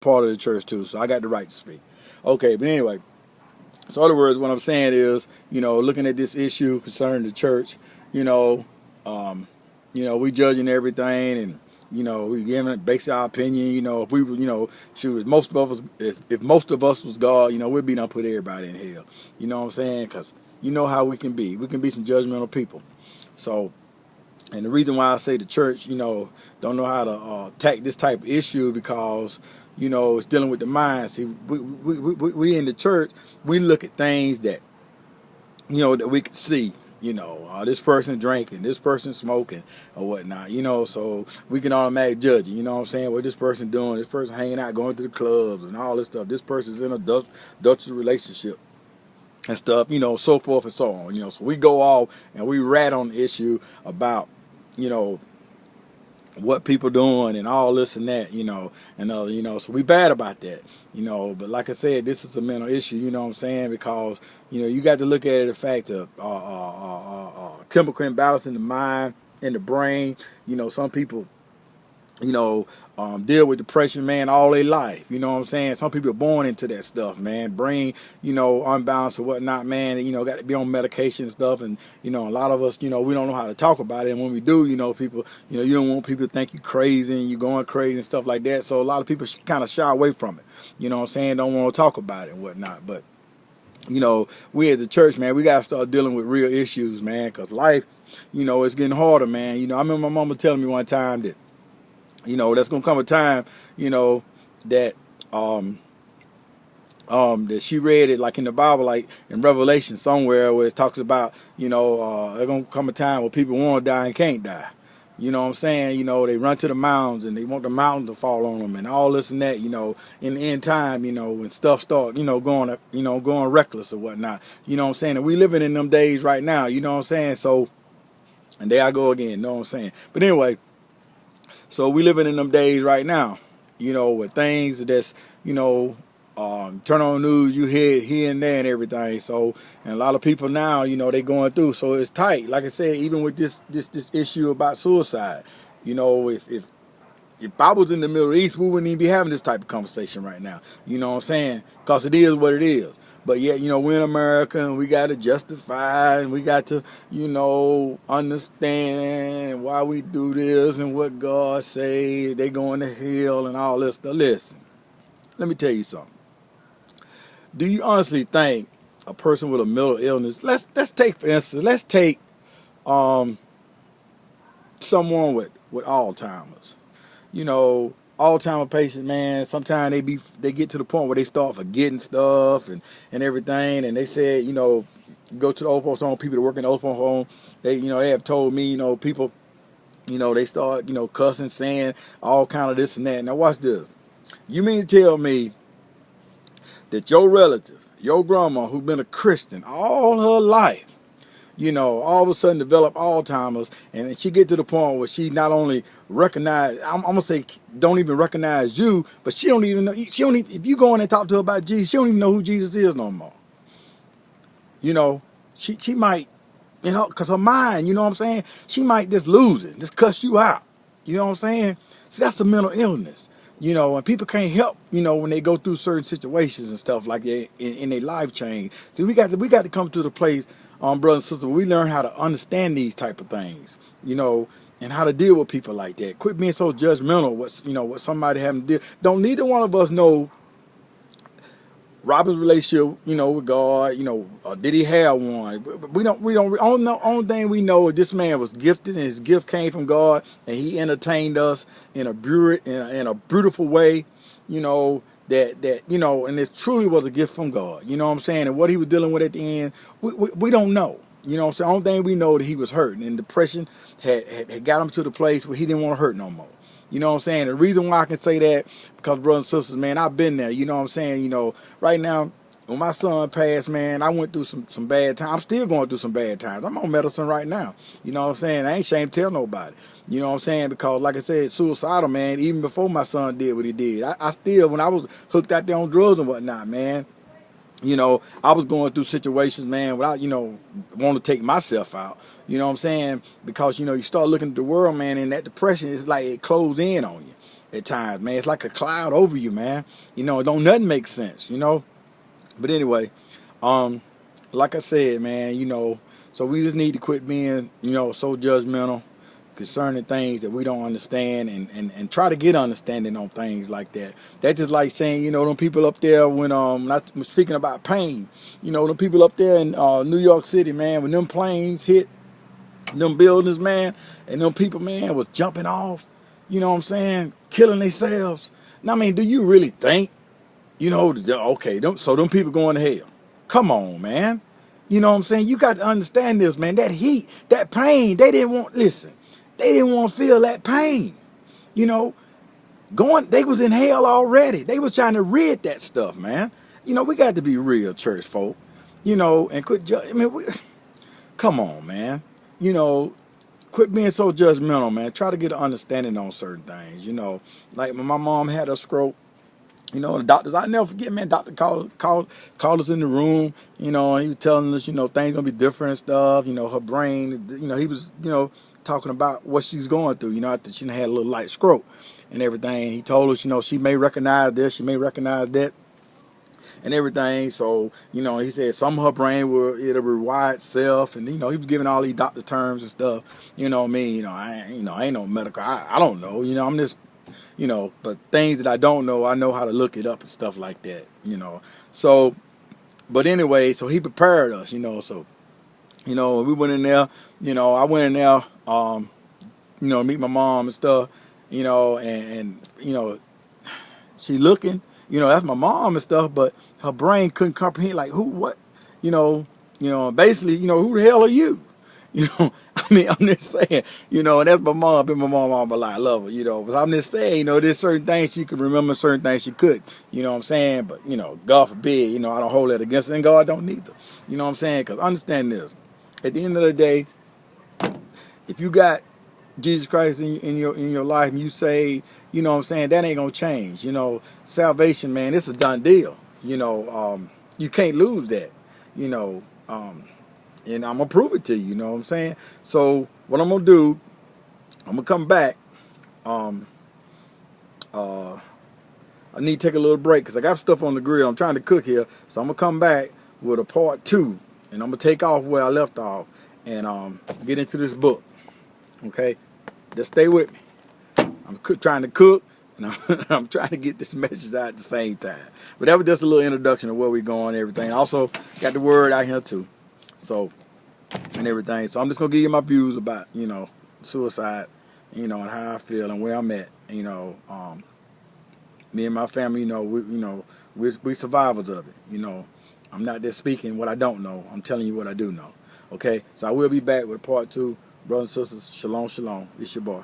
part of the church too, so I got the right to speak. Okay, but anyway, so in other words, what I'm saying is, looking at this issue concerning the church, you know, um, we judging everything, and we giving basically our opinion. If we, shoot, if most of us, if most of us was God, we'd be done put everybody in hell. You know what I'm saying? Because you know how we can be. We can be some judgmental people. So, and the reason why I say the church, don't know how to attack this type of issue because, it's dealing with the mind. See, we in the church, we look at things that, that we can see. This person drinking, this person smoking, or whatnot. So we can automatically judge it. You know what I'm saying? What this person doing? This person hanging out, going to the clubs, and all this stuff. This person's in a Dutch relationship and stuff. So forth and so on. So we go off and we rat on the issue about, you know, what people doing and all this and that, so we bad about that, but like I said, this is a mental issue, you know what I'm saying, because, you got to look at it, the fact of chemical imbalance in the mind, in the brain, some people, deal with depression, man, all their life. You know what I'm saying? Some people are born into that stuff, man. Brain, unbalanced or whatnot, man. Got to be on medication and stuff. And, a lot of us, we don't know how to talk about it. And when we do, people, you don't want people to think you crazy and you going crazy and stuff like that. So a lot of people kind of shy away from it. You know what I'm saying? Don't want to talk about it and whatnot. But, we as a church, man, we got to start dealing with real issues, man. Because life, it's getting harder, man. I remember my mama telling me one time that, there's gonna come a time, that that she read it like in the Bible, like in Revelation somewhere, where it talks about, there's gonna come a time where people want to die and can't die. You know what I'm saying? They run to the mountains and they want the mountains to fall on them and all this and that. In the end time, when stuff start, going reckless or whatnot. You know what I'm saying? And we living in them days right now. You know what I'm saying? So, and there I go again. You know what I'm saying? But anyway. So we living in them days right now, with things that's, turn on the news, you hear here and there and everything. So, and a lot of people now, they going through. So it's tight. Like I said, even with this issue about suicide, if I was in the Middle East, we wouldn't even be having this type of conversation right now. You know what I'm saying? Because it is what it is. But yet, we're in America and we got to justify and we got to, understand why we do this and what God say, they going to hell and all this stuff. Listen, let me tell you something. Do you honestly think a person with a mental illness, let's take, for instance, someone with Alzheimer's. Alzheimer's patients, man, sometimes they get to the point where they start forgetting stuff and everything. And they said, go to the old folks home, people that work in the old folks home, they have told me, people, they start, cussing, saying all kind of this and that. Now watch this. You mean to tell me that your relative, your grandma, who's been a Christian all her life, all of a sudden develop Alzheimer's, and she get to the point where she not only recognize, I'm gonna say, don't even recognize you, but she don't even know. If you go in and talk to her about Jesus, she don't even know who Jesus is no more. She might, cause her mind, you know what I'm saying, she might just lose it, just cuss you out. You know what I'm saying? So that's a mental illness. And people can't help, when they go through certain situations and stuff like that in their life change. See, we got to come to the place, brothers and sisters, where we learn how to understand these type of things, and how to deal with people like that. Quit being so judgmental. What somebody having to deal. Don't neither one of us know Robin's relationship, with God, or did he have one? We don't. Only thing we know is this man was gifted, and his gift came from God, and he entertained us in a beautiful way, and it truly was a gift from God. You know what I'm saying? And what he was dealing with at the end, we don't know. You know what I'm saying? Only thing we know that he was hurting, and depression had got him to the place where he didn't want to hurt no more. You know what I'm saying? The reason why I can say that, because brothers and sisters, man, I've been there. You know what I'm saying? Right now, when my son passed, man, I went through some bad times. I'm still going through some bad times. I'm on medicine right now. You know what I'm saying? I ain't ashamed to tell nobody. You know what I'm saying? Because, like I said, suicidal, man, even before my son did what he did. I still, when I was hooked out there on drugs and whatnot, man, I was going through situations, man, without, want to take myself out. You know what I'm saying? Because, you start looking at the world, man, and that depression is like it closed in on you. at times, man. It's like a cloud over you, man. You know, don't nothing make sense, you know. But anyway, like I said, man, you know, so we just need to quit being, you know, so judgmental concerning things that we don't understand, and try to get understanding on things like that. That's just like saying, you know, them people up there when not speaking about pain, you know, them people up there in New York City, man, when them planes hit them buildings, man, and them people, man, was jumping off, you know what I'm saying, killing themselves. Now, I mean, do you really think, you know, okay, so them people going to hell? Come on, man. You know what I'm saying? You got to understand this, man. That heat, that pain, they didn't want to feel that pain. You know, they was in hell already. They was trying to rid that stuff, man. You know, we got to be real, church folk. You know, and quit, I mean, come on, man. You know, quit being so judgmental, man. Try to get an understanding on certain things. You know, like when my mom had a stroke, you know, the doctors, I never forget, man, doctor called us in the room, you know, and he was telling us, you know, things gonna be different and stuff, you know, her brain, you know, he was, you know, talking about what she's going through, you know, after she had a little light stroke and everything. He told us, you know, she may recognize this, she may recognize that and everything. So, you know, he said some of her brain it'll rewire itself, and, you know, he was giving all these doctor terms and stuff, you know what I mean, I ain't no medical, I don't know, you know, I'm just, you know, but things that I don't know, I know how to look it up and stuff like that, you know. So, but anyway, so he prepared us, you know. So, you know, we went in there, you know, I went in there, you know, meet my mom and stuff, you know, and you know, she looking, you know, that's my mom and stuff, but her brain couldn't comprehend, like, who, what, you know, basically, you know, who the hell are you? You know, I mean, I'm just saying, you know, and that's my mom, been my mom all my life, I love her, you know, but I'm just saying, you know, there's certain things she could remember, certain things she could, you know what I'm saying, but, you know, God forbid, you know, I don't hold that against her, and God don't neither, you know what I'm saying, because understand this, at the end of the day, if you got Jesus Christ in your life, and you say, you know what I'm saying, that ain't gonna change, you know, salvation, man, it's a done deal, you know, you can't lose that, you know, and I'm going to prove it to you, you know what I'm saying? So what I'm going to do, I'm going to come back. I need to take a little break because I got stuff on the grill. I'm trying to cook here. So I'm going to come back with a part 2. And I'm going to take off where I left off and get into this book. Okay? Just stay with me. I'm trying to cook, and I'm trying to get this message out at the same time. But that was just a little introduction of where we're going and everything. Also, got the word out here too. So, and everything. So I'm just going to give you my views about, you know, suicide, you know, and how I feel and where I'm at. You know, me and my family, you know, we survivors of it. You know, I'm not just speaking what I don't know. I'm telling you what I do know. Okay? So I will be back with part 2. Brothers and sisters, shalom, shalom. It's your boy.